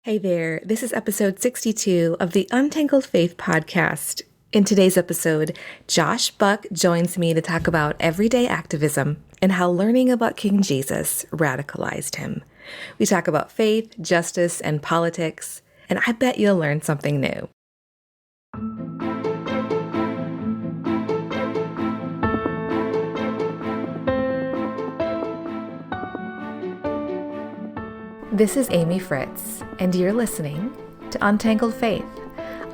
Hey there, this is episode 62 of the Untangled Faith Podcast. In today's episode, Josh Buck joins me to talk about everyday activism and how learning about King Jesus radicalized him. We talk about faith, justice, and politics, and I bet you'll learn something new. This is Amy Fritz, and you're listening to Untangled Faith,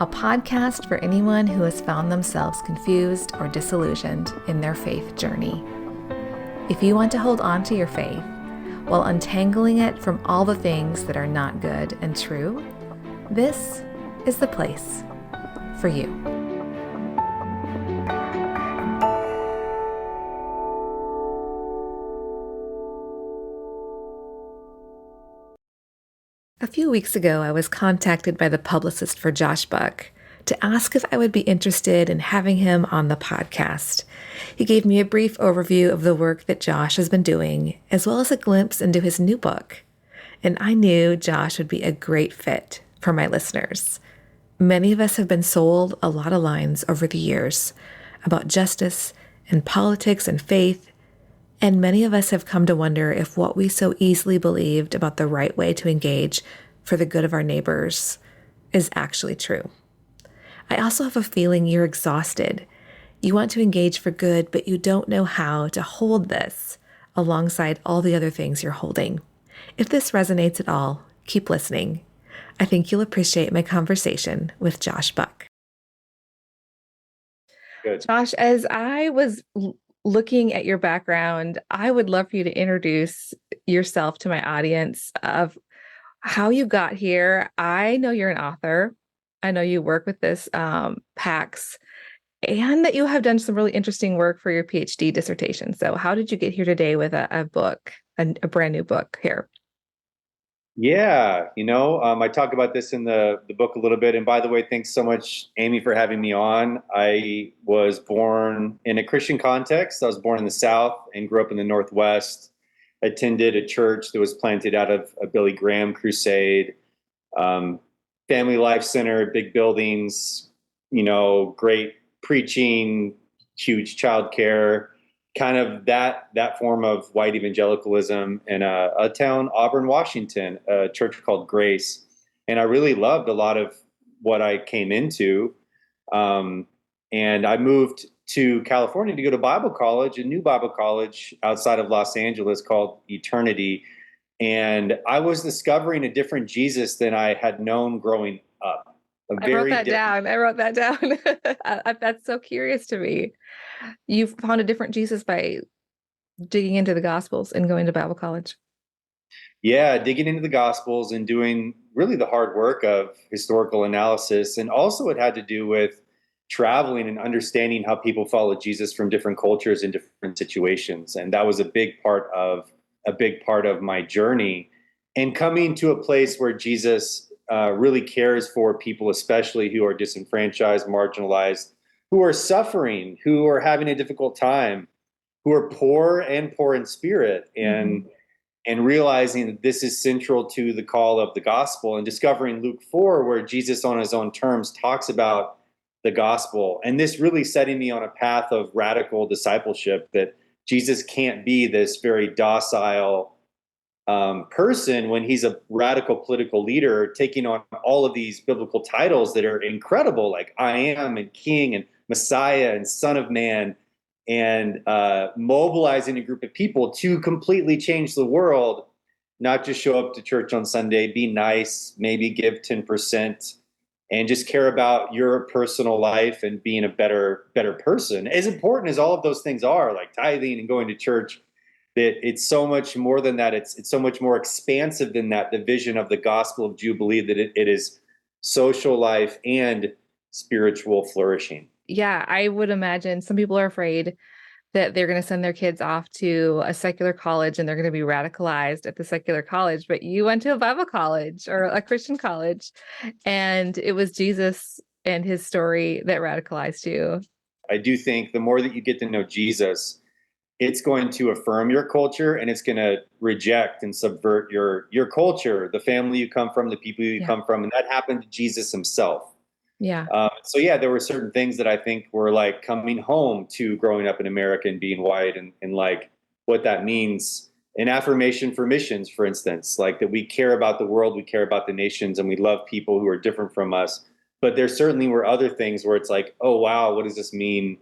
a podcast for anyone who has found themselves confused or disillusioned in their faith journey. If you want to hold on to your faith while untangling it from all the things that are not good and true, this is the place for you. A few weeks ago, I was contacted by the publicist for Josh Buck to ask if I would be interested in having him on the podcast. He gave me a brief overview of the work that Josh has been doing, as well as a glimpse into his new book. And I knew Josh would be a great fit for my listeners. Many of us have been sold a lot of lines over the years about justice and politics and faith, and many of us have come to wonder if what we so easily believed about the right way to engage for the good of our neighbors is actually true. I also have a feeling you're exhausted. You want to engage for good, but you don't know how to hold this alongside all the other things you're holding. If this resonates at all, keep listening. I think you'll appreciate my conversation with Josh Buck. Good. Josh, as I was looking at your background, I would love for you to introduce yourself to my audience of how you got here. I know you're an author. I know you work with this PAX, and that you have done some really interesting work for your PhD dissertation. So how did you get here today with a book, a brand new book here? Yeah, I talk about this in the book a little bit. And by the way, thanks so much, Amy, for having me on. I was born in a Christian context. I was born in the South and grew up in the Northwest. Attended a church that was planted out of a Billy Graham crusade. Family life center, big buildings, great preaching, huge childcare. Kind of that form of white evangelicalism in a town, Auburn, Washington, a church called Grace. And I really loved a lot of what I came into. And I moved to California to go to Bible college, a new Bible college outside of Los Angeles called Eternity. And I was discovering a different Jesus than I had known growing up. I wrote that down. That's so curious to me. You found a different Jesus by digging into the Gospels and going to Bible college. Yeah, digging into the Gospels and doing really the hard work of historical analysis. And also it had to do with traveling and understanding how people follow Jesus from different cultures in different situations. And that was a big part of my journey. And coming to a place where Jesus really cares for people, especially who are disenfranchised, marginalized, who are suffering, who are having a difficult time, who are poor in spirit, and realizing that this is central to the call of the gospel, and discovering Luke 4, where Jesus on his own terms talks about the gospel. And this really setting me on a path of radical discipleship, that Jesus can't be this very docile person when he's a radical political leader taking on all of these biblical titles that are incredible, like I am and King and Messiah and Son of Man, and mobilizing a group of people to completely change the world, not just show up to church on Sunday, be nice, maybe give 10%, and just care about your personal life and being a better person. As important as all of those things are, like tithing and going to church, that it's so much more than that. It's so much more expansive than that, the vision of the Gospel of Jubilee, that it is social life and spiritual flourishing. Yeah, I would imagine some people are afraid that they're going to send their kids off to a secular college and they're going to be radicalized at the secular college, but you went to a Bible college or a Christian college, and it was Jesus and his story that radicalized you. I do think the more that you get to know Jesus, it's going to affirm your culture and it's going to reject and subvert your culture, the family you come from, the people you come from. And that happened to Jesus himself. Yeah. So yeah, there were certain things that I think were like coming home to growing up in America and being white and like what that means. An affirmation for missions, for instance, like that we care about the world, we care about the nations, and we love people who are different from us. But there certainly were other things where it's like, oh, wow, what does this mean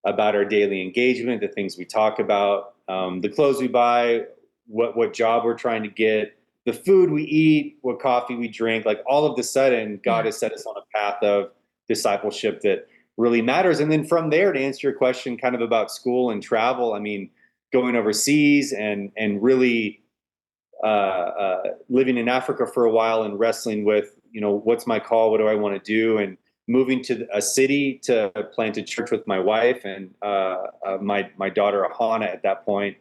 about our daily engagement, the things we talk about, the clothes we buy, what job we're trying to get, the food we eat, what coffee we drink. Like all of a sudden, God has set us on a path of discipleship that really matters. And then from there, to answer your question kind of about school and travel, I mean, going overseas and really living in Africa for a while and wrestling with, what's my call? What do I want to do? And moving to a city to plant a church with my wife and my daughter, Ahana, at that point.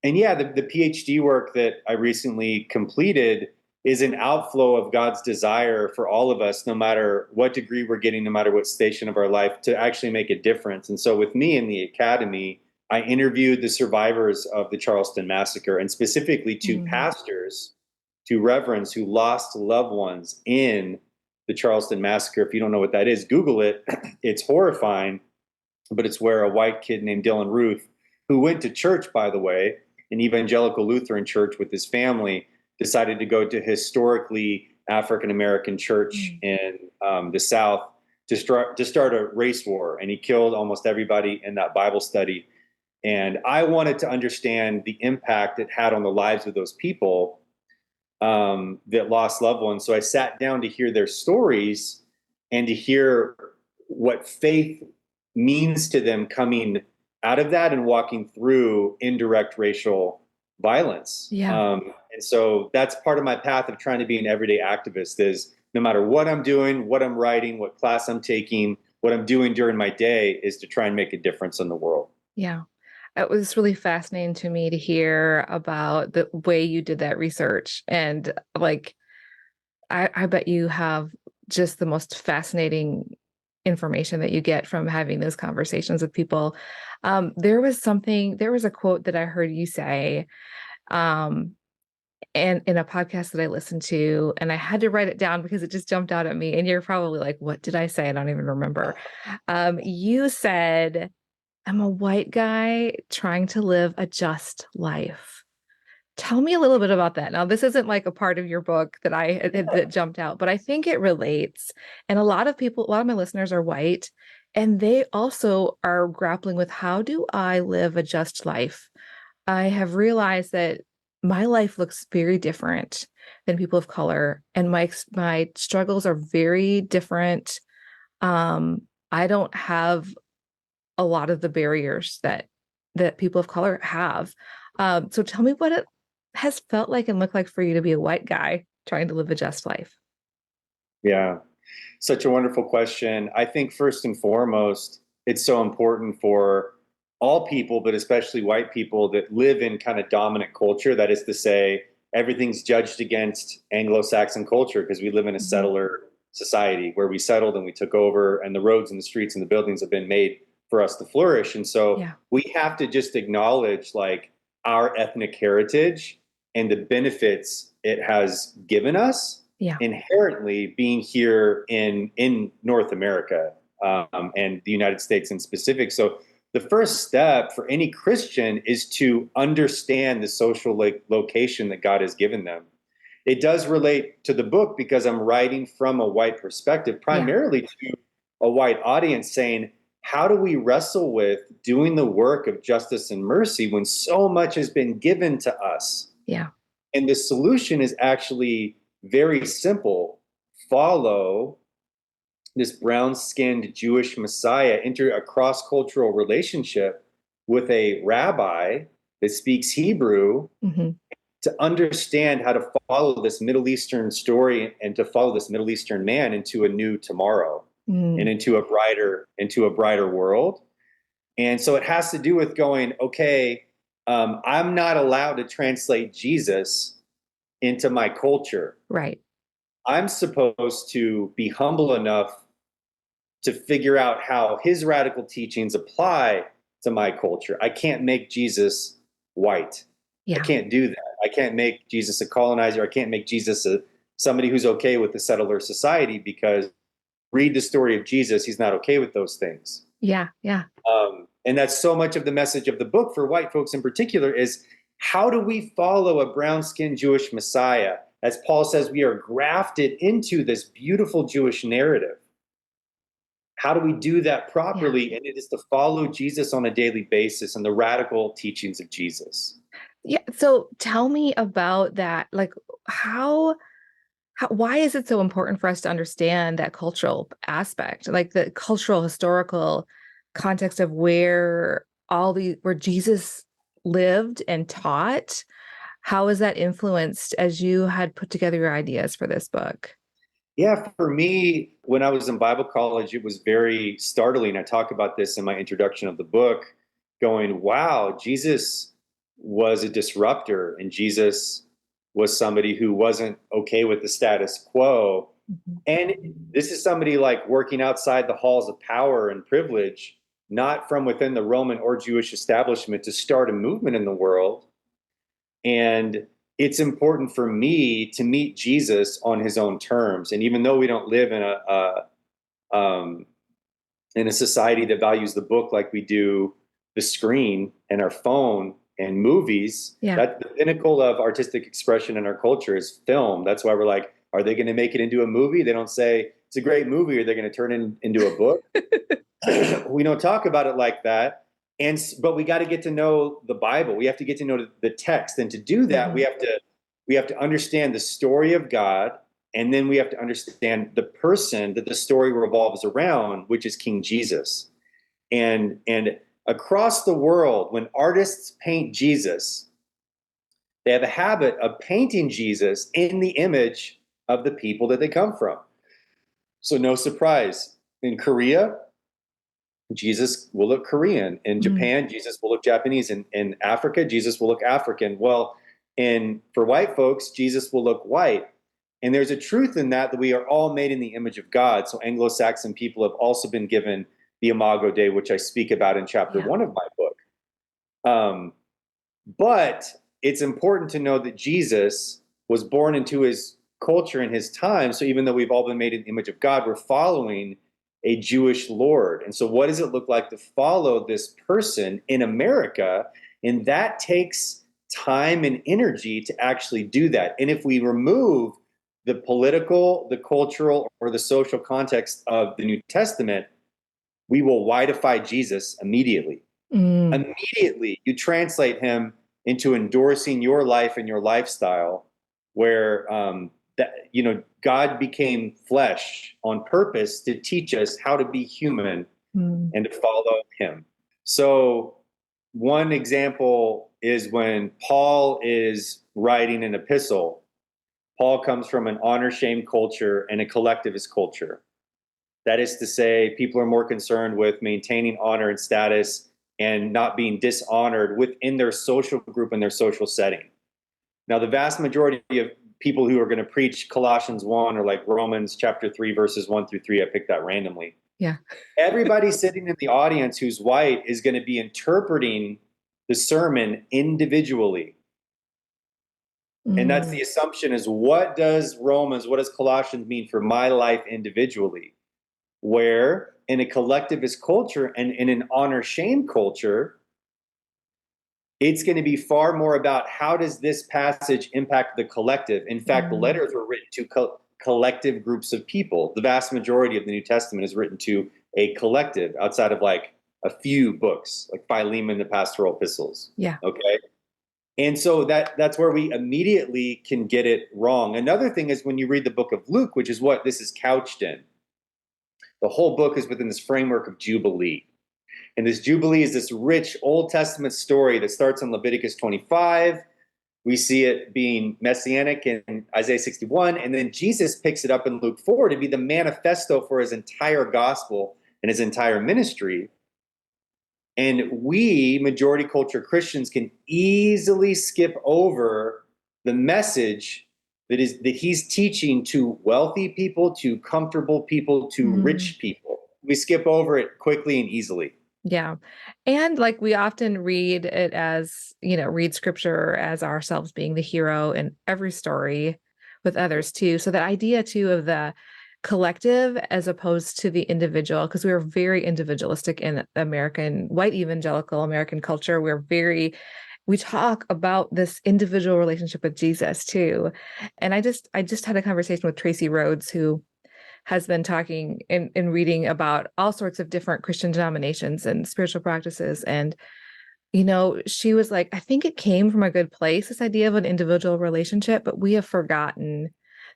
And yeah, the PhD work that I recently completed is an outflow of God's desire for all of us, no matter what degree we're getting, no matter what station of our life, to actually make a difference. And so with me in the academy, I interviewed the survivors of the Charleston massacre, and specifically two pastors, two reverends who lost loved ones in the Charleston massacre. If you don't know what that is, Google it. It's horrifying, but it's where a white kid named Dylan Ruth, who went to church, by the way, an evangelical Lutheran church with his family, decided to go to historically African-American church in the South to start a race war. And he killed almost everybody in that Bible study. And I wanted to understand the impact it had on the lives of those people that lost loved ones. So I sat down to hear their stories and to hear what faith means to them coming out of that and walking through indirect racial violence. Yeah. And so that's part of my path of trying to be an everyday activist is no matter what I'm doing, what I'm writing, what class I'm taking, what I'm doing during my day is to try and make a difference in the world. Yeah. It was really fascinating to me to hear about the way you did that research. And like, I bet you have just the most fascinating information that you get from having those conversations with people. There was a quote that I heard you say, and in a podcast that I listened to, and I had to write it down because it just jumped out at me. And you're probably like, what did I say? I don't even remember. You said, I'm a white guy trying to live a just life. Tell me a little bit about that. Now, this isn't like a part of your book that jumped out, but I think it relates. And a lot of my listeners are white, and they also are grappling with, how do I live a just life? I have realized that my life looks very different than people of color, and my struggles are very different. I don't have a lot of the barriers that people of color have. So tell me what it has felt like and looked like for you to be a white guy trying to live a just life. Yeah, such a wonderful question. I think first and foremost, it's so important for all people, but especially white people that live in kind of dominant culture. That is to say, everything's judged against Anglo-Saxon culture because we live in a settler society where we settled and we took over, and the roads and the streets and the buildings have been made for us to flourish. And so we have to just acknowledge like our ethnic heritage and the benefits it has given us inherently being here in North America and the United States in specific. So the first step for any Christian is to understand the social location that God has given them. It does relate to the book because I'm writing from a white perspective, primarily to a white audience, saying, how do we wrestle with doing the work of justice and mercy when so much has been given to us? Yeah. And the solution is actually very simple. Follow this brown-skinned Jewish Messiah, enter a cross-cultural relationship with a rabbi that speaks Hebrew to understand how to follow this Middle Eastern story and to follow this Middle Eastern man into a new tomorrow and into a brighter world. And so it has to do with going, okay, I'm not allowed to translate Jesus into my culture. Right. I'm supposed to be humble enough to figure out how his radical teachings apply to my culture. I can't make Jesus white. I Yeah. can't do that. I can't make Jesus a colonizer. I can't make Jesus somebody who's okay with the settler society, because read the story of Jesus, he's not okay with those things. Yeah. Yeah. And that's so much of the message of the book for white folks in particular is, how do we follow a brown-skinned Jewish Messiah? As Paul says, we are grafted into this beautiful Jewish narrative. How do we do that properly? Yeah. And it is to follow Jesus on a daily basis and the radical teachings of Jesus. Yeah. So tell me about that. Like, why is it so important for us to understand that cultural aspect, like the cultural, historical context of where Jesus lived and taught? How is that influenced as you had put together your ideas for this book? Yeah, for me, when I was in Bible college, it was very startling. I talk about this in my introduction of the book, going, wow, Jesus was a disruptor, and Jesus was somebody who wasn't okay with the status quo. Mhm. And this is somebody like working outside the halls of power and privilege, not from within the Roman or Jewish establishment, to start a movement in the world. And it's important for me to meet Jesus on his own terms. And even though we don't live in a society that values the book like we do the screen and our phone and movies, Yeah. that the pinnacle of artistic expression in our culture is film. That's why we're like, are they going to make it into a movie? They don't say it's a great movie, or they're going to turn it into a book. We don't talk about it like that. But we got to get to know the Bible. We have to get to know the text. And to do that, Mhm. we have to understand the story of God. And then we have to understand the person that the story revolves around, which is King Jesus. And across the world, when artists paint Jesus, they have a habit of painting Jesus in the image of the people that they come from. So no surprise, in Korea, Jesus will look Korean. In Japan, Jesus will look Japanese. In Africa, Jesus will look African. Well, for white folks, Jesus will look white. And there's a truth in that we are all made in the image of God. So Anglo-Saxon people have also been given the Imago Dei, which I speak about in chapter 1 of my book. But it's important to know that Jesus was born into his culture and his time. So even though we've all been made in the image of God, we're following a Jewish Lord. And so what does it look like to follow this person in America? And that takes time and energy to actually do that. And if we remove the political, the cultural, or the social context of the New Testament, we will whiteify Jesus immediately. Immediately, you translate him into endorsing your life and your lifestyle, where God became flesh on purpose to teach us how to be human and to follow him. So one example is when Paul is writing an epistle. Paul comes from an honor-shame culture and a collectivist culture. That is to say, people are more concerned with maintaining honor and status and not being dishonored within their social group and their social setting. Now, the vast majority of people who are going to preach Colossians 1 or like Romans chapter 3, verses 1 through 3, I picked that randomly. Yeah. Everybody sitting in the audience who's white is going to be interpreting the sermon individually. And that's the assumption, is what does Colossians mean for my life individually? Where in a collectivist culture and in an honor-shame culture, it's going to be far more about how does this passage impact the collective. In fact, the letters were written to collective groups of people. The vast majority of the New Testament is written to a collective outside of like a few books, like Philemon, the pastoral epistles. Yeah. Okay. And so that's where we immediately can get it wrong. Another thing is when you read the book of Luke, which is what this is couched in, the whole book is within this framework of Jubilee. And this Jubilee is this rich Old Testament story that starts in Leviticus 25. We see it being messianic in Isaiah 61. And then Jesus picks it up in Luke 4 to be the manifesto for his entire gospel and his entire ministry. And we, majority culture Christians, can easily skip over the message that he's teaching to wealthy people, to comfortable people, to rich people. We skip over it quickly and easily. Yeah. And like we often read it as, read scripture as ourselves being the hero in every story with others too. So that idea too of the collective as opposed to the individual, because we are very individualistic in American, white evangelical American culture. We talk about this individual relationship with Jesus too. And I just had a conversation with Tracy Rhodes, who has been talking and reading about all sorts of different Christian denominations and spiritual practices. And, she was like, I think it came from a good place, this idea of an individual relationship, but we have forgotten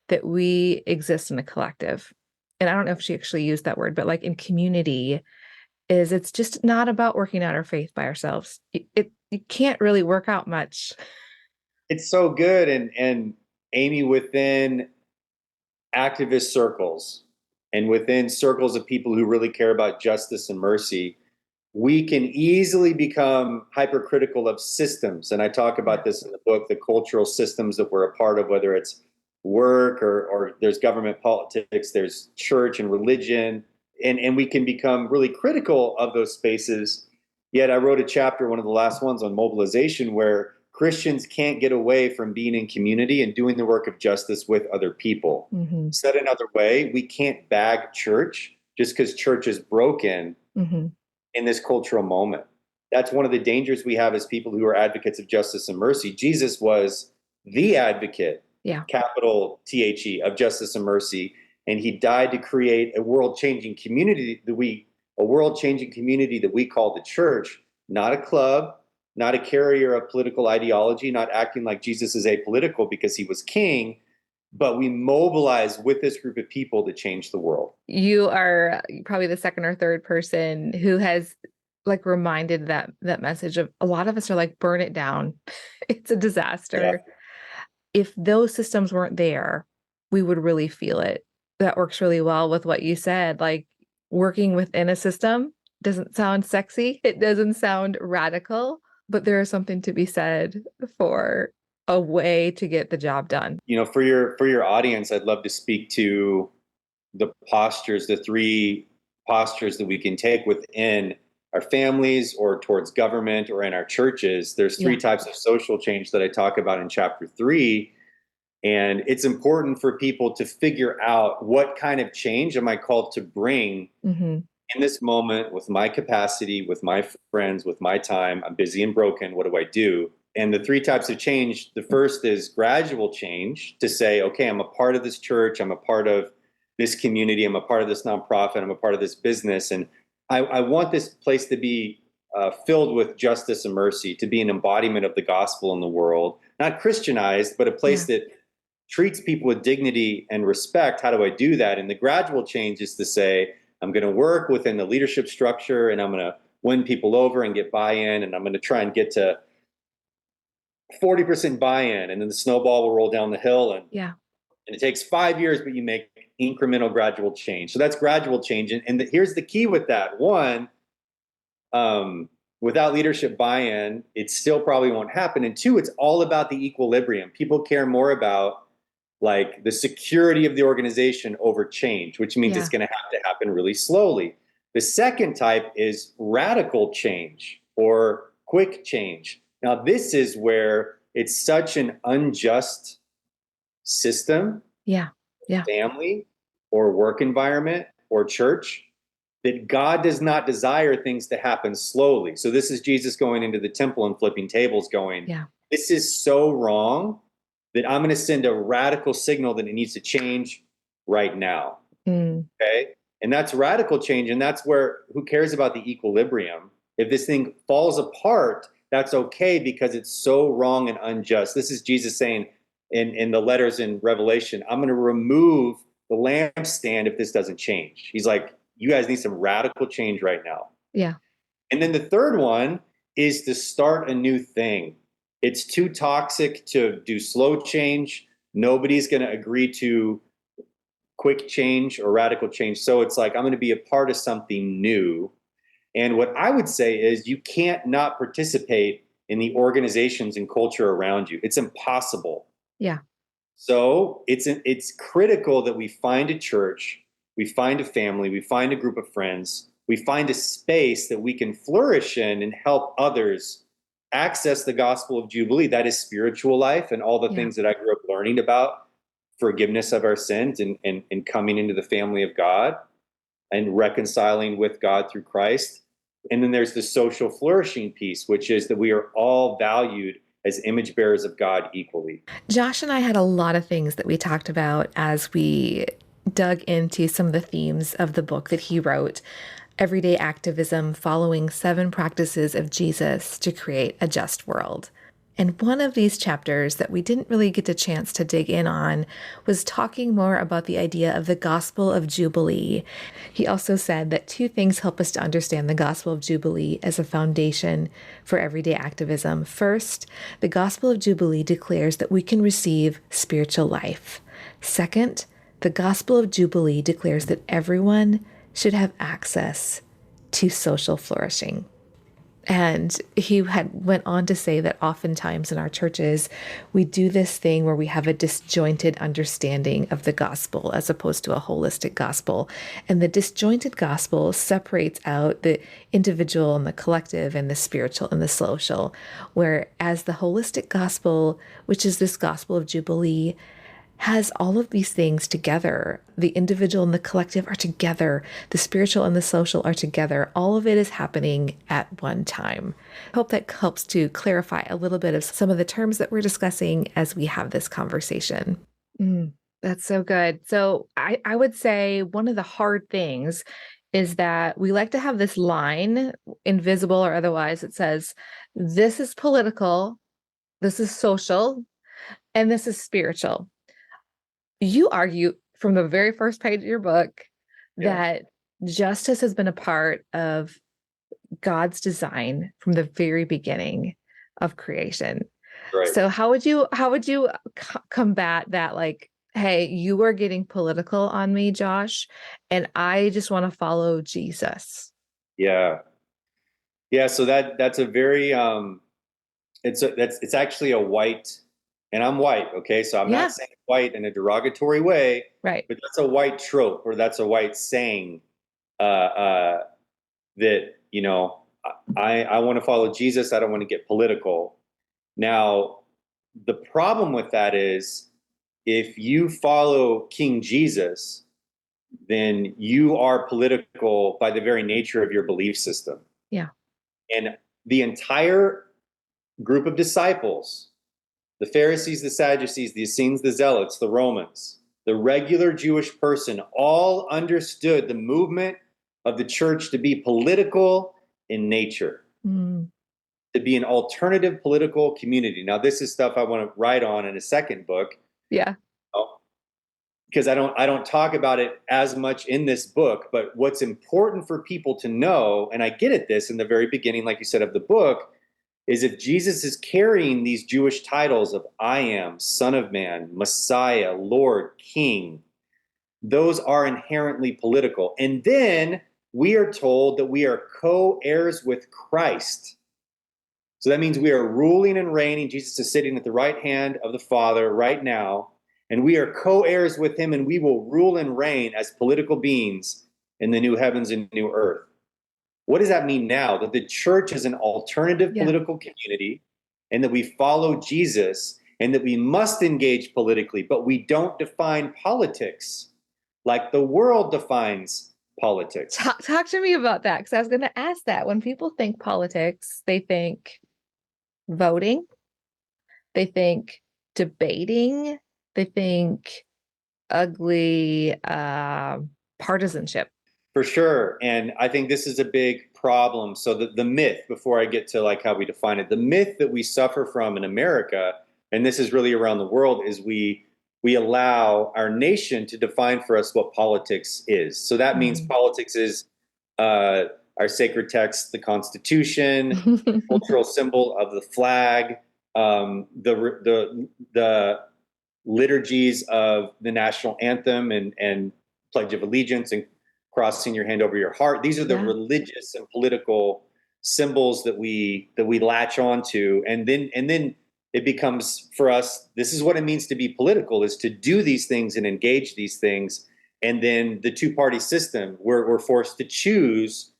that we exist in a collective. And I don't know if she actually used that word, but like in community it's just not about working out our faith by ourselves. You can't really work out much. It's so good. And Amy, within activist circles and within circles of people who really care about justice and mercy, we can easily become hypercritical of systems. And I talk about this in the book, the cultural systems that we're a part of, whether it's work or there's government politics, there's church and religion. And we can become really critical of those spaces. Yet I wrote a chapter, one of the last ones, on mobilization, where Christians can't get away from being in community and doing the work of justice with other people. Mm-hmm. Said another way, we can't bag church just because church is broken in this cultural moment. That's one of the dangers we have as people who are advocates of justice and mercy. Jesus was the advocate, capital THE, of justice and mercy. And he died to create a world-changing community that we call the church, not a club, not a carrier of political ideology, not acting like Jesus is apolitical because he was king, but we mobilize with this group of people to change the world. You are probably the second or third person who has like reminded that message of a lot of us are like, burn it down. It's a disaster. Yeah. If those systems weren't there, we would really feel it. That works really well with what you said. Like working within a system doesn't sound sexy. It doesn't sound radical, but there is something to be said for a way to get the job done. For your audience, I'd love to speak to the three postures that we can take within our families or towards government or in our churches. There's three types of social change that I talk about in chapter 3. And it's important for people to figure out what kind of change am I called to bring in this moment with my capacity, with my friends, with my time. I'm busy and broken. What do I do? And the three types of change, the first is gradual change, to say, okay, I'm a part of this church. I'm a part of this community. I'm a part of this nonprofit. I'm a part of this business. And I want this place to be filled with justice and mercy, to be an embodiment of the gospel in the world, not Christianized, but a place that treats people with dignity and respect. How do I do that? And the gradual change is to say, I'm going to work within the leadership structure and I'm going to win people over and get buy-in. And I'm going to try and get to 40% buy-in. And then the snowball will roll down the hill. And it takes 5 years, but you make incremental gradual change. So that's gradual change. And here's the key with that. One, without leadership buy-in, it still probably won't happen. And two, it's all about the equilibrium. People care more about like the security of the organization over change, which means it's going to have to happen really slowly. The second type is radical change or quick change. Now, this is where it's such an unjust system, family or work environment or church, that God does not desire things to happen slowly. So this is Jesus going into the temple and flipping tables going, this is so wrong that I'm going to send a radical signal that it needs to change right now. Okay. And that's radical change. And that's where, who cares about the equilibrium? If this thing falls apart, that's okay because it's so wrong and unjust. This is Jesus saying in the letters in Revelation, I'm going to remove the lampstand if this doesn't change. He's like, you guys need some radical change right now. Yeah. And then the third one is to start a new thing. It's too toxic to do slow change. Nobody's going to agree to quick change or radical change. So it's like, I'm going to be a part of something new. And what I would say is you can't not participate in the organizations and culture around you. It's impossible. Yeah. So it's critical that we find a church, we find a family, we find a group of friends we find a space that we can flourish in and help others access the gospel of Jubilee. That is spiritual life and all the things that I grew up learning about forgiveness of our sins and coming into the family of God and reconciling with God through Christ. And then there's the social flourishing piece, which is that we are all valued as image bearers of God equally. Josh and I had a lot of things that we talked about as we dug into some of the themes of the book that he wrote, Everyday Activism, Following 7 Practices of Jesus to Create a Just World. And one of these chapters that we didn't really get a chance to dig in on was talking more about the idea of the Gospel of Jubilee. He also said that 2 things help us to understand the Gospel of Jubilee as a foundation for everyday activism. First, the Gospel of Jubilee declares that we can receive spiritual life. Second, the Gospel of Jubilee declares that everyone should have access to social flourishing. And he went on to say that oftentimes in our churches, we do this thing where we have a disjointed understanding of the gospel as opposed to a holistic gospel. And the disjointed gospel separates out the individual and the collective and the spiritual and the social, whereas the holistic gospel, which is this gospel of Jubilee, has all of these things together. The individual and the collective are together. The spiritual and the social are together. All of it is happening at one time. I hope that helps to clarify a little bit of some of the terms that we're discussing as we have this conversation. That's so good. So I would say one of the hard things is that we like to have this line, invisible or otherwise, it says, this is political, this is social, and this is spiritual. You argue from the very first page of your book that justice has been a part of God's design from the very beginning of creation. Right. So how would you combat that? Like, hey, you are getting political on me, Josh, and I just want to follow Jesus. Yeah. So that's a very it's actually a white. And I'm white, okay? So I'm not saying white in a derogatory way, right? But that's a white trope, or that's a white saying that, you know, I want to follow Jesus. I don't want to get political. Now, the problem with that is if you follow King Jesus, then you are political by the very nature of your belief system. Yeah. And the entire group of disciples, the Pharisees, the Sadducees, the Essenes, the Zealots, the Romans, the regular Jewish person, all understood the movement of the church to be political in nature, to be an alternative political community. Now, this is stuff I want to write on in a second book. Yeah. Because I don't talk about it as much in this book, but what's important for people to know, and I get at this in the very beginning, like you said, of the book, is if Jesus is carrying these Jewish titles of I am, Son of Man, Messiah, Lord, King, those are inherently political. And then we are told that we are co-heirs with Christ. So that means we are ruling and reigning. Jesus is sitting at the right hand of the Father right now, and we are co-heirs with him, and we will rule and reign as political beings in the new heavens and new earth. What does that mean now? That the church is an alternative political community, and that we follow Jesus, and that we must engage politically, but we don't define politics like the world defines politics. Talk to me about that, because I was going to ask that. When people think politics, they think voting, they think debating, they think ugly partisanship. For sure. And I think this is a big problem. So the myth, before I get to like how we define it, the myth that we suffer from in America, and this is really around the world, is we allow our nation to define for us what politics is. So that means politics is our sacred text, the Constitution, the cultural symbol of the flag, the liturgies of the national anthem and Pledge of Allegiance and crossing your hand over your heart. These are the religious and political symbols that we latch onto, and then it becomes for us, this is what it means to be political, is to do these things and engage these things. And then the two-party system, we're forced to choose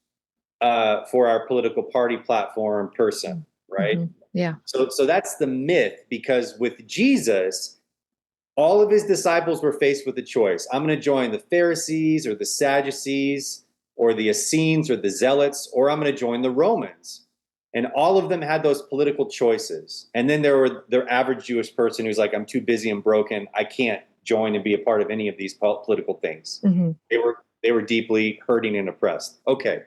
for our political party platform person, right? Mm-hmm. Yeah. So that's the myth, because with Jesus, all of his disciples were faced with a choice. I'm going to join the Pharisees or the Sadducees or the Essenes or the Zealots, or I'm going to join the Romans. And all of them had those political choices. And then there were their average Jewish person who's like, I'm too busy and broken. I can't join and be a part of any of these political things. Mm-hmm. They were deeply hurting and oppressed. Okay.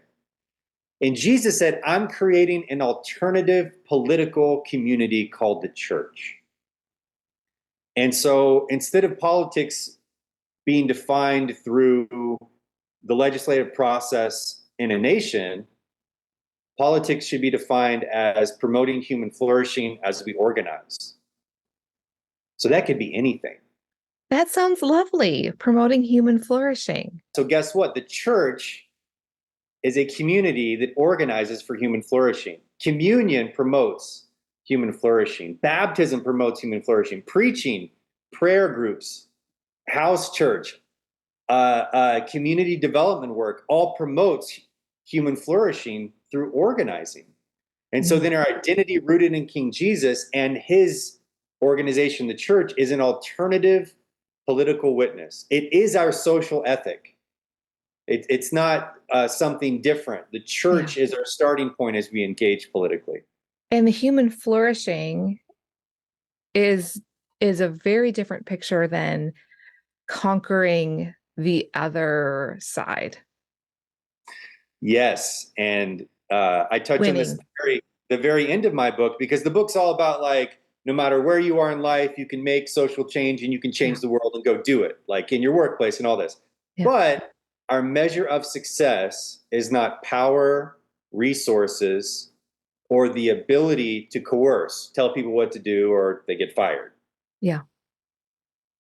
And Jesus said, I'm creating an alternative political community called the church. And so instead of politics being defined through the legislative process in a nation, politics should be defined as promoting human flourishing as we organize. So that could be anything. That sounds lovely. Promoting human flourishing. So guess what? The church is a community that organizes for human flourishing. Communion promotes human flourishing. Baptism promotes human flourishing. Preaching, prayer groups, house church, community development work all promotes human flourishing through organizing. And so then our identity rooted in King Jesus and his organization, the church, is an alternative political witness. It is our social ethic. It's not something different. The church is our starting point as we engage politically. And the human flourishing is a very different picture than conquering the other side. Yes. And I touch on this at the very end of my book, because the book's all about, like, no matter where you are in life, you can make social change and you can change the world and go do it, like in your workplace and all this. Yeah. But our measure of success is not power, resources, or the ability to coerce, tell people what to do, or they get fired. Yeah.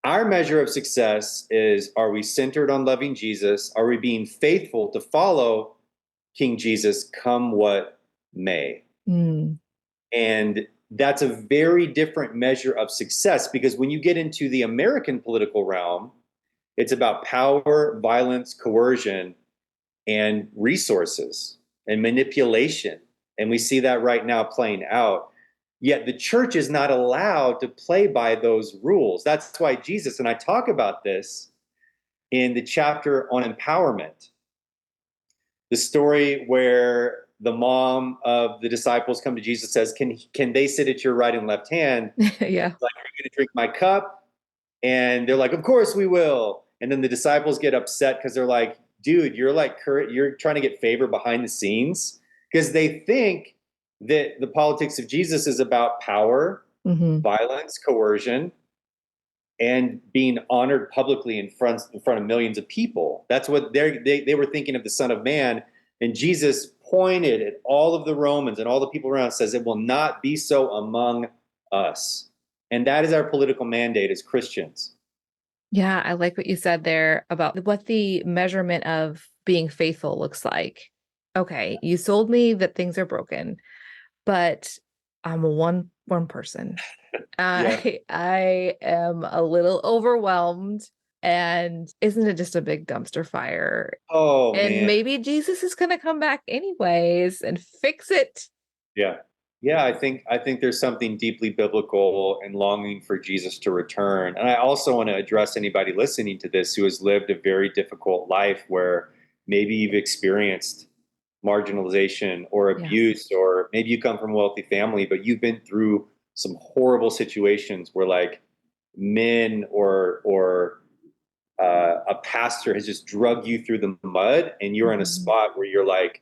Our measure of success is, are we centered on loving Jesus? Are we being faithful to follow King Jesus, come what may? And that's a very different measure of success, because when you get into the American political realm, it's about power, violence, coercion, and resources and manipulation. And we see that right now playing out. Yet the church is not allowed to play by those rules. That's why Jesus, and I talk about this in the chapter on empowerment, the story where the mom of the disciples come to Jesus, says, can they sit at your right and left hand? Yeah. Like, are you going to drink my cup? And they're like, of course we will. And then the disciples get upset because they're like, dude, you're trying to get favor behind the scenes, because they think that the politics of Jesus is about power, violence, coercion, and being honored publicly in front of millions of people. That's what they were thinking of the Son of Man. And Jesus pointed at all of the Romans and all the people around, says, it will not be so among us. And that is our political mandate as Christians. Yeah, I like what you said there about what the measurement of being faithful looks like. Okay, you sold me that things are broken, but I'm one person. I am a little overwhelmed, and isn't it just a big dumpster fire? Oh, and man. Maybe Jesus is going to come back anyways and fix it. Yeah, I think there's something deeply biblical in longing for Jesus to return. And I also want to address anybody listening to this who has lived a very difficult life, where maybe you've experienced marginalization or abuse, or maybe you come from a wealthy family, but you've been through some horrible situations where, like, men or a pastor has just drugged you through the mud, and you're in a spot where you're like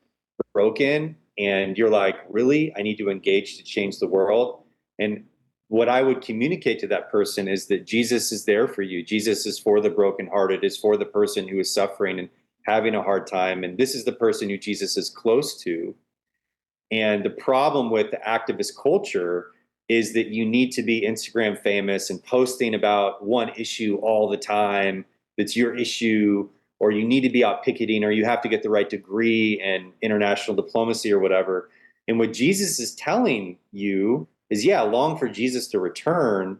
broken, and you're like, really, I need to engage to change the world. And what I would communicate to that person is that Jesus is there for you. Jesus is for the brokenhearted, is for the person who is suffering and having a hard time. And this is the person who Jesus is close to. And the problem with the activist culture is that you need to be Instagram famous and posting about one issue all the time that's your issue, or you need to be out picketing, or you have to get the right degree in international diplomacy or whatever. And what Jesus is telling you is, long for Jesus to return,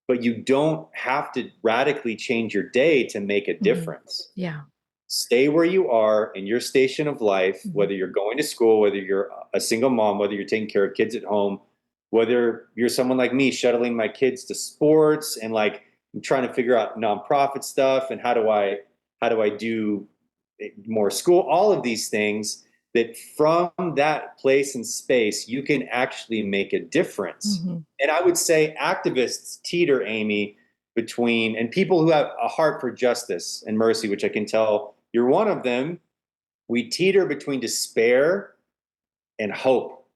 but you don't have to radically change your day to make a difference. Yeah. Stay where you are in your station of life, whether you're going to school, whether you're a single mom, whether you're taking care of kids at home, whether you're someone like me shuttling my kids to sports and like I'm trying to figure out nonprofit stuff and how do I do more school, all of these things, that from that place and space you can actually make a difference. And I would say activists teeter, Amy, between, and people who have a heart for justice and mercy, which I can tell you're one of them, we teeter between despair and hope.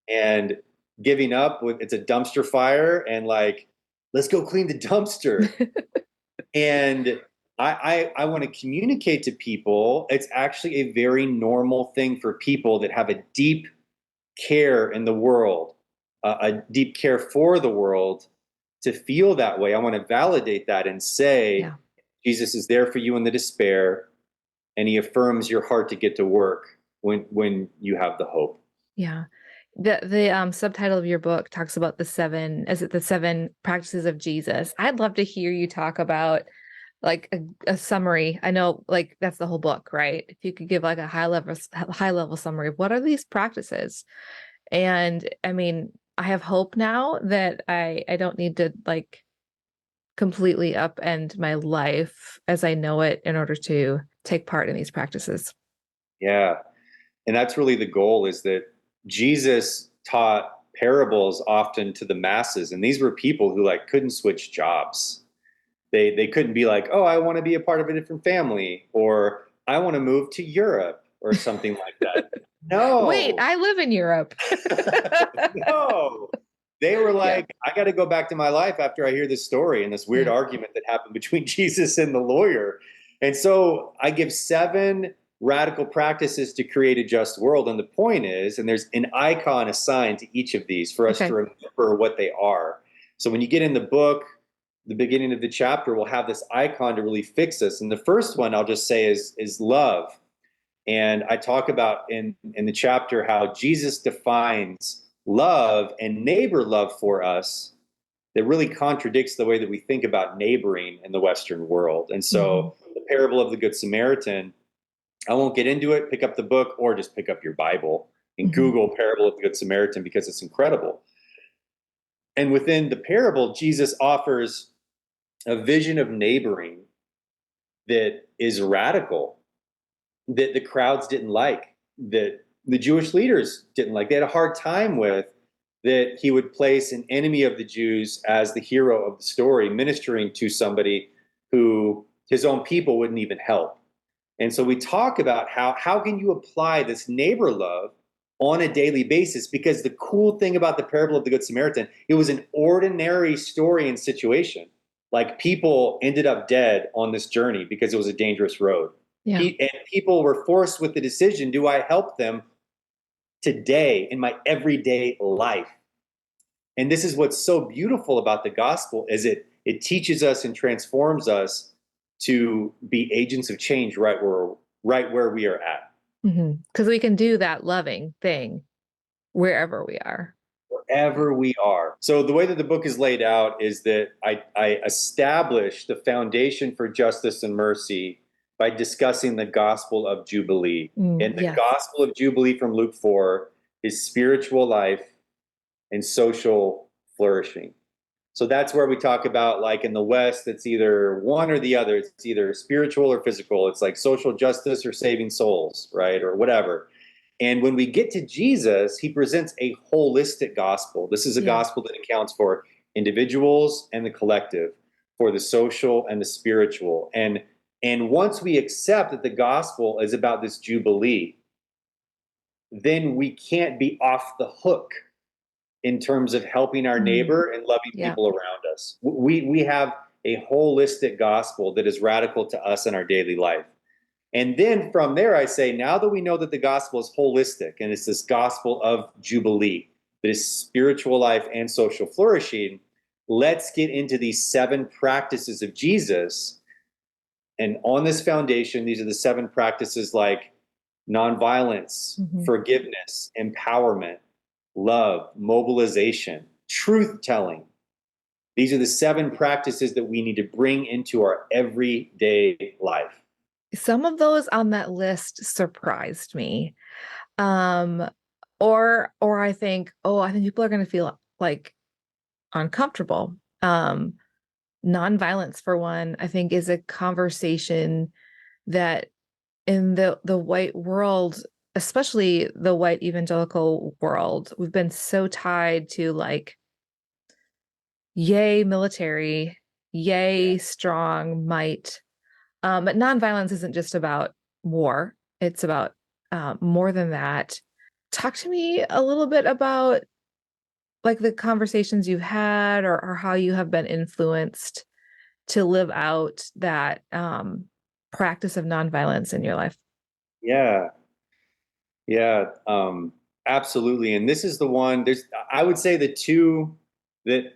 And giving up with it's a dumpster fire and like, let's go clean the dumpster. And I want to communicate to people, it's actually a very normal thing for people that have a deep care in the world, a deep care for the world, to feel that way. I want to validate that and say, Jesus is there for you in the despair, and he affirms your heart to get to work when you have the hope. Yeah. The subtitle of your book talks about the seven practices of Jesus. I'd love to hear you talk about like a summary. I know like that's the whole book, right? If you could give like a high level summary of what are these practices? And I mean, I have hope now that I don't need to like completely upend my life as I know it in order to take part in these practices. Yeah. And that's really the goal, is that Jesus taught parables often to the masses. And these were people who like couldn't switch jobs. They couldn't be like, oh, I want to be a part of a different family, or I want to move to Europe or something like that. No. Wait, I live in Europe. No. They were like, I got to go back to my life after I hear this story and this weird argument that happened between Jesus and the lawyer. And so I give 7 radical practices to create a just world. And the point is, and there's an icon assigned to each of these for us to remember what they are. So when you get in the book, the beginning of the chapter will have this icon to really fix us. And the first one I'll just say is love. And I talk about in the chapter how Jesus defines love and neighbor love for us that really contradicts the way that we think about neighboring in the Western world. And so the parable of the Good Samaritan, I won't get into it, pick up the book, or just pick up your Bible and Google parable of the Good Samaritan, because it's incredible. And within the parable, Jesus offers a vision of neighboring that is radical, that the crowds didn't like, that the Jewish leaders didn't like. They had a hard time with, that he would place an enemy of the Jews as the hero of the story, ministering to somebody who his own people wouldn't even help. And so we talk about how can you apply this neighbor love on a daily basis? Because the cool thing about the parable of the Good Samaritan, it was an ordinary story and situation. Like people ended up dead on this journey because it was a dangerous road. Yeah. And people were forced with the decision, do I help them today in my everyday life? And this is what's so beautiful about the gospel, is it teaches us and transforms us to be agents of change right where we are at. Because we can do that loving thing wherever we are. Wherever we are. So the way that the book is laid out is that I establish the foundation for justice and mercy by discussing the Gospel of Jubilee. And the Gospel of Jubilee from Luke 4 is spiritual life and social flourishing. So that's where we talk about, like in the West, it's either one or the other. It's either spiritual or physical. It's like social justice or saving souls, right? Or whatever. And when we get to Jesus, he presents a holistic gospel. This is a gospel that accounts for individuals and the collective, for the social and the spiritual. And once we accept that the gospel is about this jubilee, then we can't be off the hook in terms of helping our neighbor and loving people around us. We have a holistic gospel that is radical to us in our daily life. And then from there, I say, now that we know that the gospel is holistic and it's this gospel of Jubilee, that is spiritual life and social flourishing, let's get into these 7 practices of Jesus. And on this foundation, these are the 7 practices like nonviolence, forgiveness, empowerment, love, mobilization, truth-telling. These are the 7 practices that we need to bring into our everyday life. Some of those on that list surprised me. Or I think people are going to feel like uncomfortable. Nonviolence, for one, I think is a conversation that in the white world, especially the white evangelical world, we've been so tied to like, yay, military, yay, strong might. But nonviolence isn't just about war. It's about more than that. Talk to me a little bit about like the conversations you've had or how you have been influenced to live out that practice of nonviolence in your life. Yeah, yeah, absolutely. And this is the one. I would say, the two that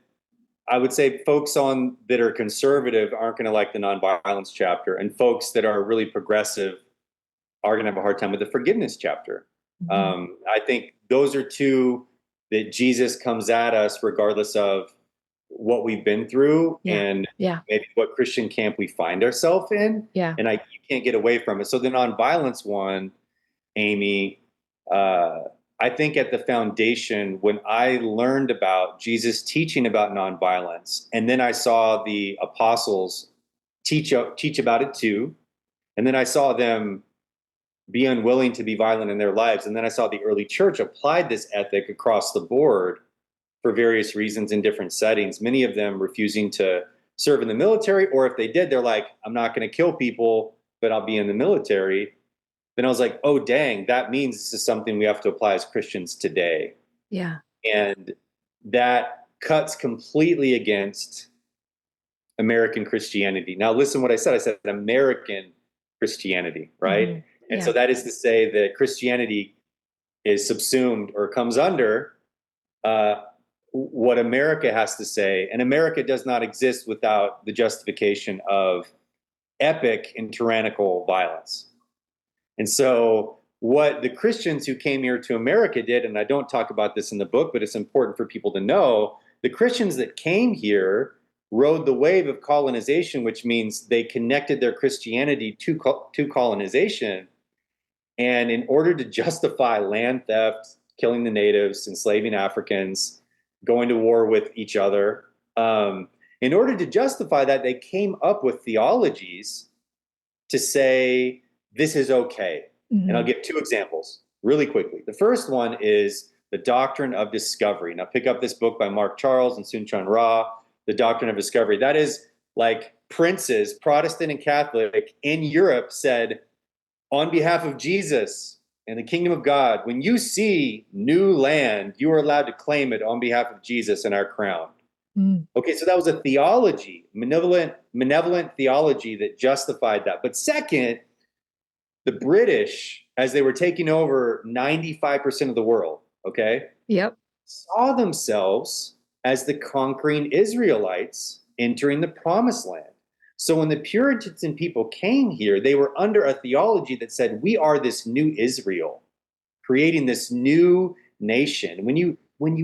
I would say folks on that are conservative aren't going to like the nonviolence chapter, and folks that are really progressive are going to have a hard time with the forgiveness chapter. Mhm. I think those are two that Jesus comes at us regardless of what we've been through Yeah. and Yeah. maybe what Christian camp we find ourselves in. Yeah. And you can't get away from it. So the nonviolence one, Amy, uh, I think at the foundation, when I learned about Jesus teaching about nonviolence, and then I saw the apostles teach about it too, and then I saw them be unwilling to be violent in their lives, and then I saw the early church applied this ethic across the board for various reasons in different settings, many of them refusing to serve in the military, or if they did, they're like, I'm not going to kill people, but I'll be in the military. Then I was like, oh, dang, that means this is something we have to apply as Christians today. Yeah. And that cuts completely against American Christianity. Now, listen what I said. I said American Christianity, right? Mhm. And Yeah. so that is to say that Christianity is subsumed or comes under what America has to say. And America does not exist without the justification of epic and tyrannical violence. And so, what the Christians who came here to America did, and I don't talk about this in the book, but it's important for people to know, the Christians that came here rode the wave of colonization, which means they connected their Christianity to colonization. And in order to justify land theft, killing the natives, enslaving Africans, going to war with each other, in order to justify that, they came up with theologies to say this is okay. And I'll Mhm. give two examples really quickly. The first one is the doctrine of discovery. Now, pick up this book by Mark Charles and Soong-Chan Rah, The Doctrine of Discovery. That is like princes, Protestant and Catholic, in Europe said, on behalf of Jesus and the kingdom of God, when you see new land, you are allowed to claim it on behalf of Jesus and our crown. Mm. Okay, so that was a theology, benevolent theology that justified that. But second, the British, as they were taking over 95% of the world, okay, Yep. saw themselves as the conquering Israelites entering the promised land. So when the Puritans and people came here, they were under a theology that said, we are this new Israel, creating this new nation. When you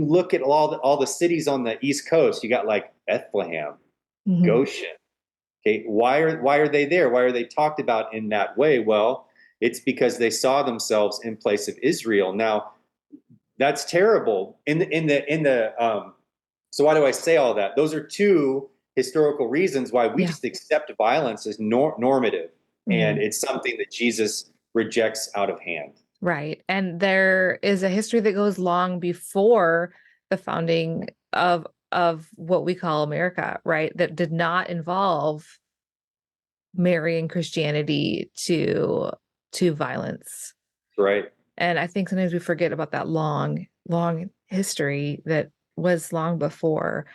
look at all the cities on the East Coast, you got like Bethlehem, Mhm. Goshen. Okay, why are they there? Why are they talked about in that way? Well, it's because they saw themselves in place of Israel. Now, that's terrible. So why do I say all that? Those are two historical reasons why we Yeah. just accept violence as normative, and Mhm. it's something that Jesus rejects out of hand. Right. And there is a history that goes long before the founding of what we call America, right? That did not involve marrying Christianity to violence. Right. And I think sometimes we forget about that long history that was long before.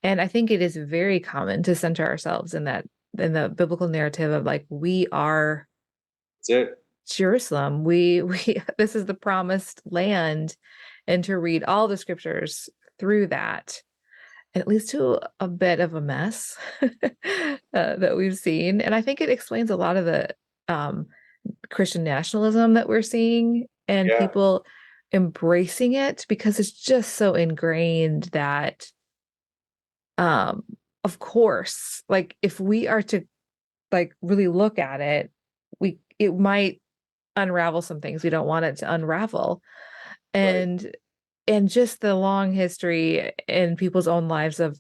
And I think it is very common to center ourselves in the biblical narrative of like, we are That's it. Jerusalem. We this is the promised land, and to read all the scriptures through that, and it leads to a bit of a mess that we've seen. And I think it explains a lot of the um, Christian nationalism that we're seeing and Yeah. people embracing it because it's just so ingrained that, of course, like if we are to like really look at it, it might unravel some things we don't want it to unravel. Right. And just the long history in people's own lives of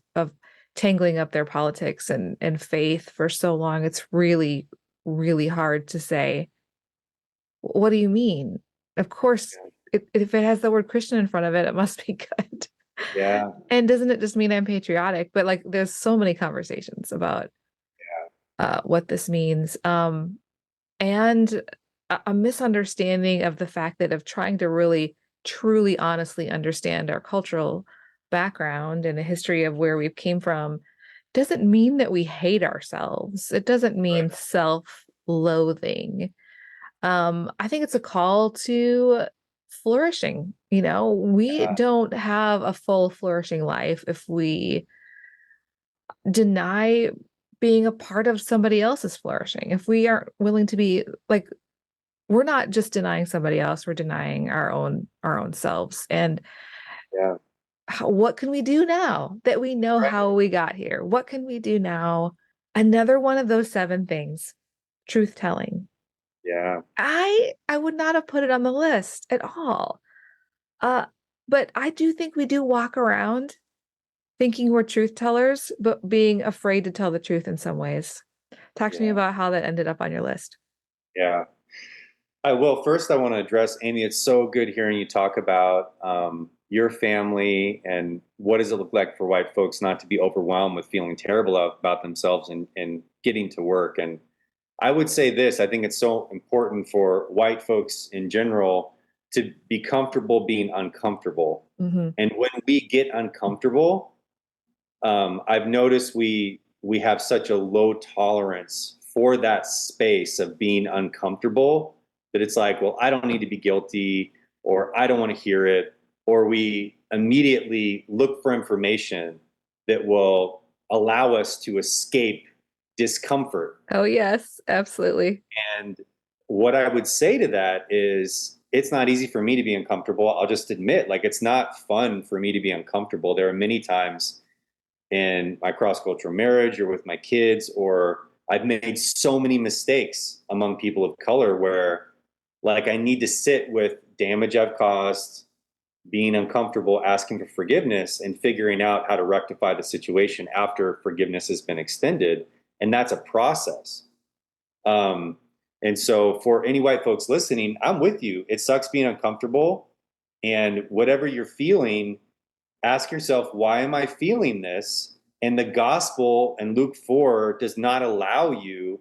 tangling up their politics and faith for so long, it's really, really hard to say, what do you mean? Of course, if it has the word Christian in front of it, it must be good. Yeah. And doesn't it just mean I'm patriotic? But like, there's so many conversations about what this means. And a misunderstanding of the fact that of trying to really, truly, honestly understand our cultural background and the history of where we came from doesn't mean that we hate ourselves. It doesn't mean Right. self-loathing. I think it's a call to flourishing. We Yeah. don't have a full flourishing life if we deny being a part of somebody else's flourishing. If we aren't willing to be like, we're not just denying somebody else, we're denying our own selves. And Yeah. what can we do now that we know Right. how we got here? What can we do now? Another one of those 7 things, truth telling. Yeah. I would not have put it on the list at all. But I do think we do walk around thinking we're truth tellers, but being afraid to tell the truth in some ways. Talk to me Yeah. about how that ended up on your list. Yeah. I will. First, I want to address, Amy, it's so good hearing you talk about your family and what does it look like for white folks not to be overwhelmed with feeling terrible about themselves and getting to work. And I would say this, I think it's so important for white folks in general to be comfortable being uncomfortable. Mm-hmm. And when we get uncomfortable, I've noticed we have such a low tolerance for that space of being uncomfortable that it's like, well, I don't need to be guilty, or I don't want to hear it, or we immediately look for information that will allow us to escape discomfort. Oh, yes, absolutely. And what I would say to that is, it's not easy for me to be uncomfortable. I'll just admit, like, it's not fun for me to be uncomfortable. There are many times in my cross-cultural marriage or with my kids, or I've made so many mistakes among people of color where, like, I need to sit with damage I've caused, being uncomfortable, asking for forgiveness, and figuring out how to rectify the situation after forgiveness has been extended. And that's a process. And so for any white folks listening, I'm with you. It sucks being uncomfortable. And whatever you're feeling, ask yourself, why am I feeling this? And the gospel and Luke 4 does not allow you,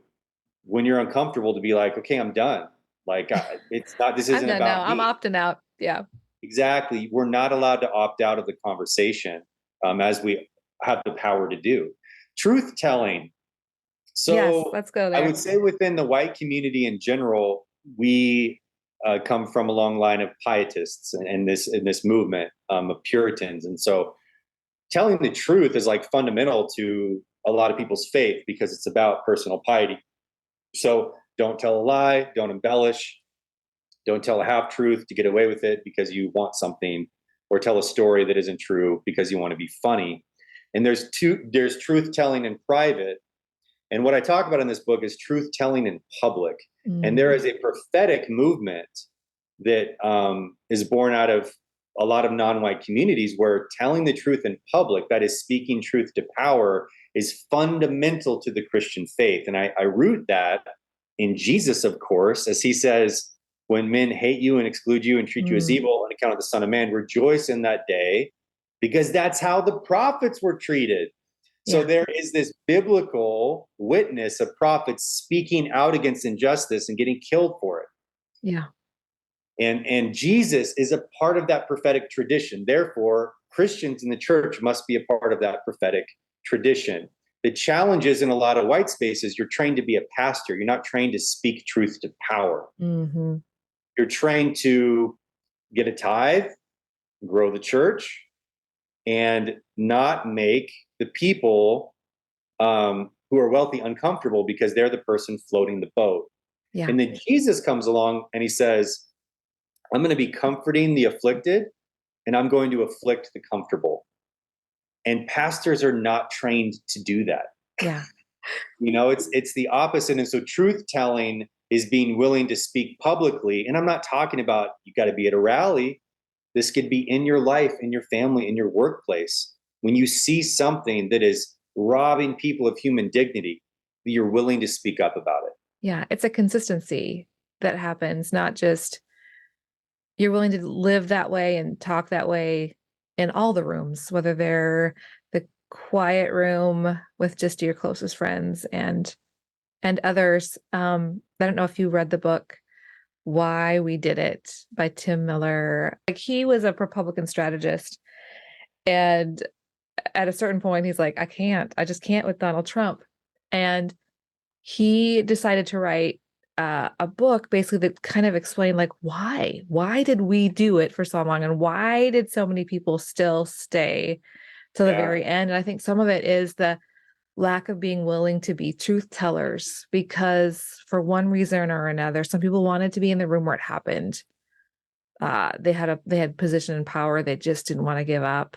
when you're uncomfortable, to be like, okay, I'm done. Like, it's not, this I'm isn't done now. about I'm me. opting out. Yeah. Exactly. We're not allowed to opt out of the conversation, as we have the power to do. Truth telling. Yes, So let's go I there. would say within the white community in general, we come from a long line of pietists in this movement of Puritans. And so telling the truth is like fundamental to a lot of people's faith because it's about personal piety. So don't tell a lie, don't embellish, don't tell a half truth to get away with it because you want something, or tell a story that isn't true because you want to be funny. And there's truth telling in private. And what I talk about in this book is truth telling in public. And there is a prophetic movement that is born out of a lot of non-white communities where telling the truth in public, that is speaking truth to power, is fundamental to the Christian faith. And I root that in Jesus, of course, as he says, when men hate you and exclude you and treat you as evil on account of the Son of Man, rejoice in that day, because that's how the prophets were treated. So there is this biblical witness of prophets speaking out against injustice and getting killed for it. Yeah. And Jesus is a part of that prophetic tradition. Therefore, Christians in the church must be a part of that prophetic tradition. The challenge is, in a lot of white spaces, you're trained to be a pastor. You're not trained to speak truth to power. Mm-hmm. You're trained to get a tithe, grow the church, and not make the people who are wealthy uncomfortable because they're the person floating the boat. Yeah. And then Jesus comes along and he says, I'm going to be comforting the afflicted and I'm going to afflict the comfortable. And pastors are not trained to do that. Yeah. It's the opposite. And so truth telling is being willing to speak publicly. And I'm not talking about you got to be at a rally. This could be in your life, in your family, in your workplace. When you see something that is robbing people of human dignity, you're willing to speak up about it. Yeah, it's a consistency that happens, not just you're willing to live that way and talk that way in all the rooms, whether they're the quiet room with just your closest friends and others. I don't know if you read the book Why We Did It by Tim Miller. Like, he was a Republican strategist, and at a certain point he's like, I just can't with Donald Trump. And he decided to write a book basically that kind of explained, like, why did we do it for so long, and why did so many people still stay to the very end. And I think some of it is the lack of being willing to be truth tellers, because for one reason or another, some people wanted to be in the room where it happened. They had position and power they just didn't want to give up.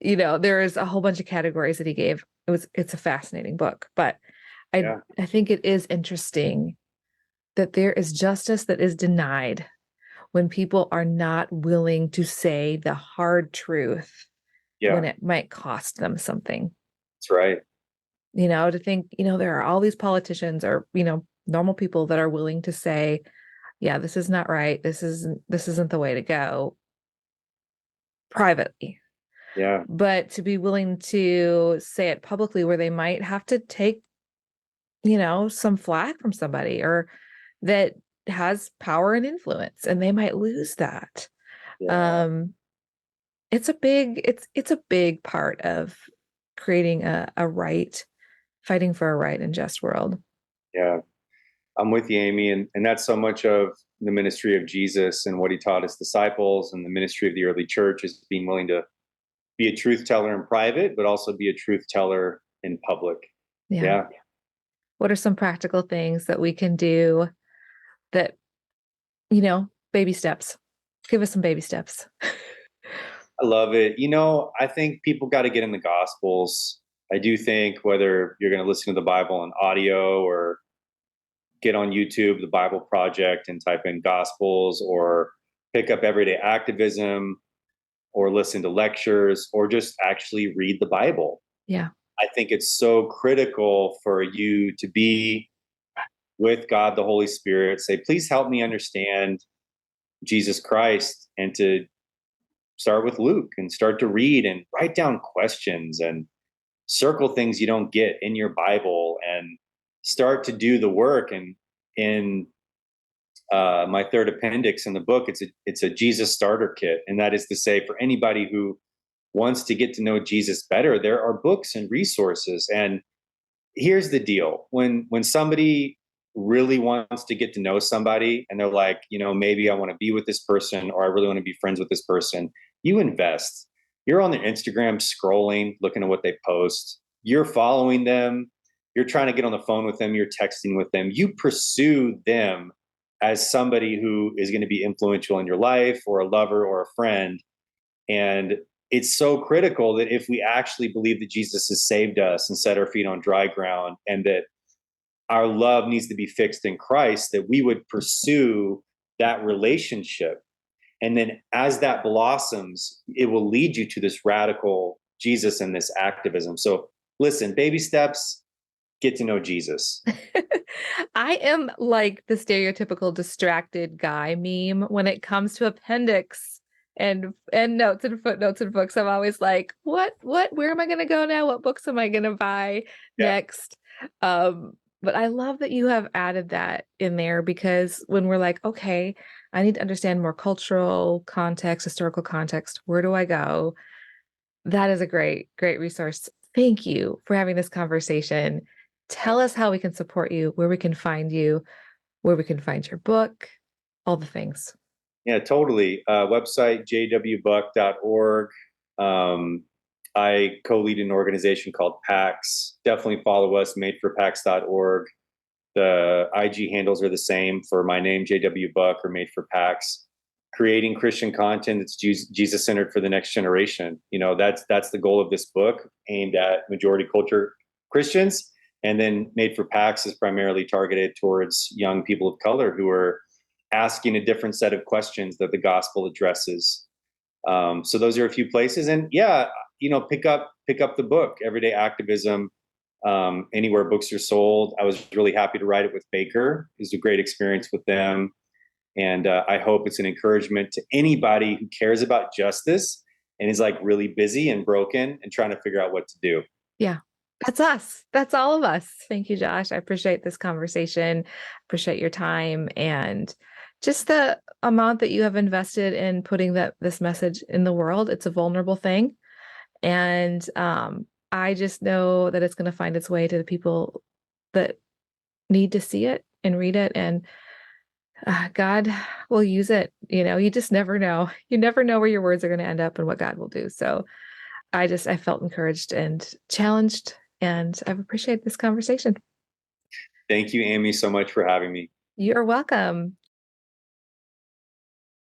There is a whole bunch of categories that he gave. It's a fascinating book, but I think it is interesting that there is justice that is denied when people are not willing to say the hard truth when it might cost them something. That's right. To think, there are all these politicians or, normal people that are willing to say, yeah, this is not right. This isn't the way to go privately. Yeah. But to be willing to say it publicly, where they might have to take, some flack from somebody or that has power and influence, and they might lose that. Yeah. It's a big part of creating a right, fighting for a right and just world. Yeah. I'm with you, Amy. And that's so much of the ministry of Jesus and what he taught his disciples, and the ministry of the early church is being willing to be a truth teller in private, but also be a truth teller in public. Yeah. What are some practical things that we can do that, baby steps? Give us some baby steps. I love it. I think people got to get in the Gospels. I do think whether you're going to listen to the Bible on audio or get on YouTube, the Bible Project, and type in Gospels, or pick up Everyday Activism, or listen to lectures, or just actually read the Bible. Yeah. I think it's so critical for you to be with God, the Holy Spirit, say, please help me understand Jesus Christ, and to start with Luke and start to read and write down questions and circle things you don't get in your Bible, and start to do the work. And in my third appendix in the book, it's a Jesus starter kit. And that is to say, for anybody who wants to get to know Jesus better, there are books and resources. And here's the deal. When somebody really wants to get to know somebody and they're like, maybe I want to be with this person, or I really want to be friends with this person, you invest. You're on their Instagram scrolling, looking at what they post. You're following them. You're trying to get on the phone with them. You're texting with them. You pursue them as somebody who is going to be influential in your life, or a lover, or a friend. And it's so critical that if we actually believe that Jesus has saved us and set our feet on dry ground, and that our love needs to be fixed in Christ, that we would pursue that relationship. And then as that blossoms, it will lead you to this radical Jesus and this activism. So listen, baby steps, get to know Jesus. I am like the stereotypical distracted guy meme when it comes to appendix and notes and footnotes and books. I'm always like, what, where am I going to go now? What books am I going to buy next? But I love that you have added that in there, because when we're like, okay, I need to understand more cultural context, historical context, where do I go? That is a great, great resource. Thank you for having this conversation. Tell us how we can support you, where we can find you, where we can find your book, all the things. Yeah, totally. Website, jwbuck.org. I co-lead an organization called PAX. Definitely follow us, madeforpax.org. The IG handles are the same for my name, JW Buck, or Made for PAX. Creating Christian content that's Jesus-centered for the next generation. That's the goal of this book, aimed at majority culture Christians. And then Made for PACS is primarily targeted towards young people of color who are asking a different set of questions that the gospel addresses. So those are a few places. And yeah, pick up the book, Everyday Activism, anywhere books are sold. I was really happy to write it with Baker. It was a great experience with them. And I hope it's an encouragement to anybody who cares about justice and is like really busy and broken and trying to figure out what to do. Yeah, that's us. That's all of us. Thank you, Josh. I appreciate this conversation. Appreciate your time and just the amount that you have invested in putting this message in the world. It's a vulnerable thing. And I just know that it's going to find its way to the people that need to see it and read it. And God will use it. You just never know. You never know where your words are going to end up and what God will do. So I felt encouraged and challenged, and I've appreciated this conversation. Thank you, Amy, so much for having me. You're welcome.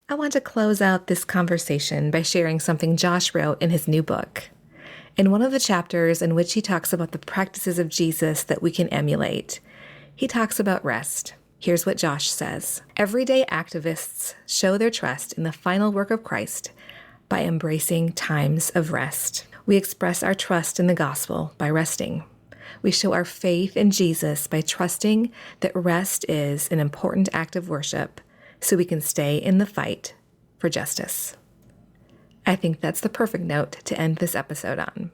I want to close out this conversation by sharing something Josh wrote in his new book. In one of the chapters in which he talks about the practices of Jesus that we can emulate, he talks about rest. Here's what Josh says. Everyday activists show their trust in the final work of Christ by embracing times of rest. We express our trust in the gospel by resting. We show our faith in Jesus by trusting that rest is an important act of worship so we can stay in the fight for justice. I think that's the perfect note to end this episode on.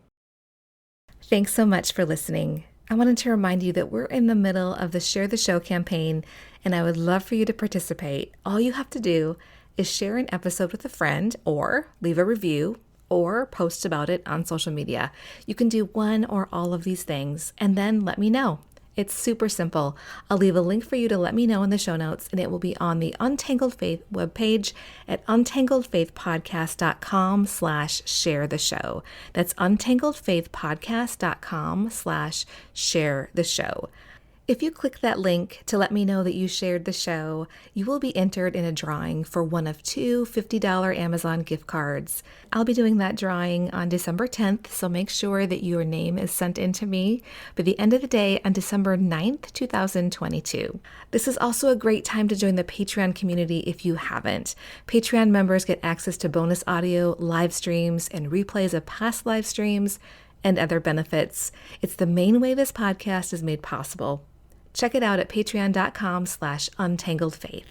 Thanks so much for listening. I wanted to remind you that we're in the middle of the Share the Show campaign, and I would love for you to participate. All you have to do is share an episode with a friend, or leave a review, or post about it on social media. You can do one or all of these things, and then let me know. It's super simple. I'll leave a link for you to let me know in the show notes, and it will be on the Untangled Faith webpage at untangledfaithpodcast.com/share the show. That's untangledfaithpodcast.com/share the show. If you click that link to let me know that you shared the show, you will be entered in a drawing for one of two $50 Amazon gift cards. I'll be doing that drawing on December 10th, so make sure that your name is sent in to me by the end of the day on December 9th, 2022. This is also a great time to join the Patreon community if you haven't. Patreon members get access to bonus audio, live streams, and replays of past live streams and other benefits. It's the main way this podcast is made possible. Check it out at patreon.com/untangledfaith.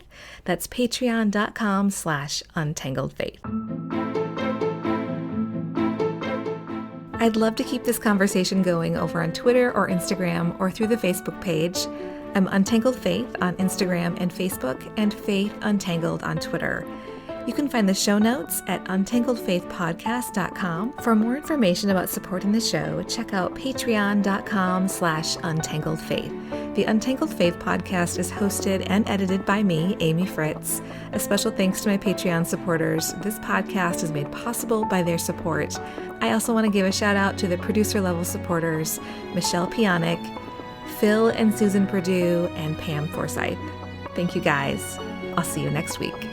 That's patreon.com/untangledfaith. I'd love to keep this conversation going over on Twitter or Instagram or through the Facebook page. I'm Untangled Faith on Instagram and Facebook, and Faith Untangled on Twitter. You can find the show notes at untangledfaithpodcast.com. For more information about supporting the show, check out patreon.com/untangledfaith. The Untangled Faith Podcast is hosted and edited by me, Amy Fritz. A special thanks to my Patreon supporters. This podcast is made possible by their support. I also want to give a shout out to the producer level supporters, Michelle Pjanic, Phil and Susan Perdue, and Pam Forsythe. Thank you guys. I'll see you next week.